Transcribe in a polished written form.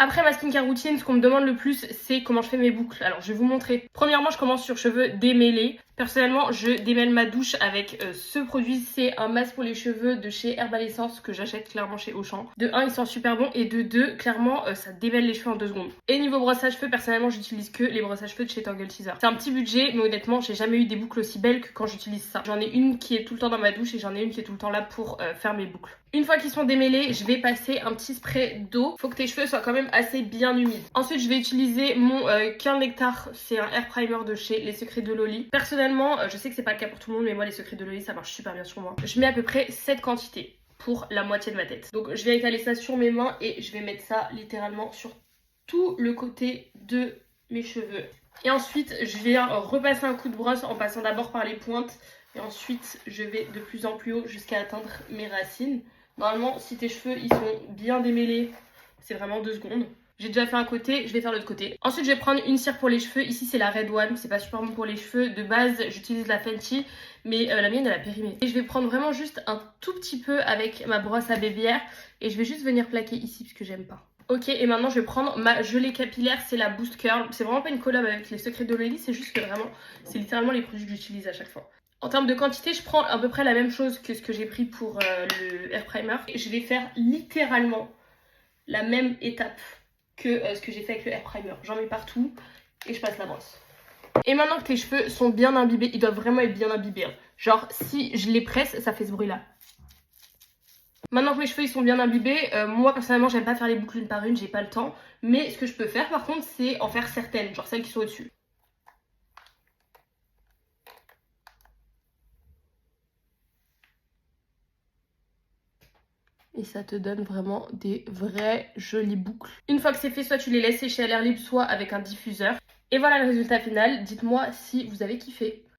Après ma skincare routine, ce qu'on me demande le plus, c'est comment je fais mes boucles. Alors je vais vous montrer. Premièrement, je commence sur cheveux démêlés. Personnellement, je démêle ma douche avec ce produit. C'est un masque pour les cheveux de chez Herbal Essence que j'achète clairement chez Auchan. De 1, il sent super bon et de 2, clairement, ça démêle les cheveux en 2 secondes. Et niveau brosse à cheveux, personnellement, j'utilise que les brosses à cheveux de chez Tangle Teezer. C'est un petit budget, mais honnêtement, j'ai jamais eu des boucles aussi belles que quand j'utilise ça. J'en ai une qui est tout le temps dans ma douche et j'en ai une qui est tout le temps là pour faire mes boucles. Une fois qu'ils sont démêlés, je vais passer un petit spray d'eau. Faut que tes cheveux soient quand même assez bien humides. Ensuite, je vais utiliser mon Curl Nectar. C'est un hair primer de chez Les Secrets de Loli. Personnellement, je sais que c'est pas le cas pour tout le monde, mais moi, Les Secrets de Loli, ça marche super bien sur moi. Je mets à peu près cette quantité pour la moitié de ma tête. Donc, je vais étaler ça sur mes mains et je vais mettre ça littéralement sur tout le côté de mes cheveux. Et ensuite, je vais repasser un coup de brosse en passant d'abord par les pointes. Et ensuite, je vais de plus en plus haut jusqu'à atteindre mes racines. Normalement, si tes cheveux ils sont bien démêlés, c'est vraiment 2 secondes. J'ai déjà fait un côté, je vais faire l'autre côté. Ensuite, je vais prendre une cire pour les cheveux. Ici, c'est la Red One. C'est pas super bon pour les cheveux. De base, j'utilise la Fenty, mais la mienne, elle a périmé. Et je vais prendre vraiment juste un tout petit peu avec ma brosse à babylière. Et je vais juste venir plaquer ici parce que j'aime pas. Ok, et maintenant, je vais prendre ma gelée capillaire. C'est la Boost Curl. C'est vraiment pas une collab avec Les Secrets de Loli. C'est juste que vraiment, c'est littéralement les produits que j'utilise à chaque fois. En termes de quantité, je prends à peu près la même chose que ce que j'ai pris pour le hair primer. Et je vais faire littéralement la même étape que ce que j'ai fait avec le hair primer. J'en mets partout et je passe la brosse. Et maintenant que tes cheveux sont bien imbibés, ils doivent vraiment être bien imbibés. Genre, si je les presse, ça fait ce bruit-là. Maintenant que mes cheveux ils sont bien imbibés, moi personnellement j'aime pas faire les boucles une par une, j'ai pas le temps. Mais ce que je peux faire par contre, c'est en faire certaines, genre celles qui sont au-dessus. Et ça te donne vraiment des vraies jolies boucles. Une fois que c'est fait, soit tu les laisses sécher à l'air libre, soit avec un diffuseur. Et voilà le résultat final. Dites-moi si vous avez kiffé.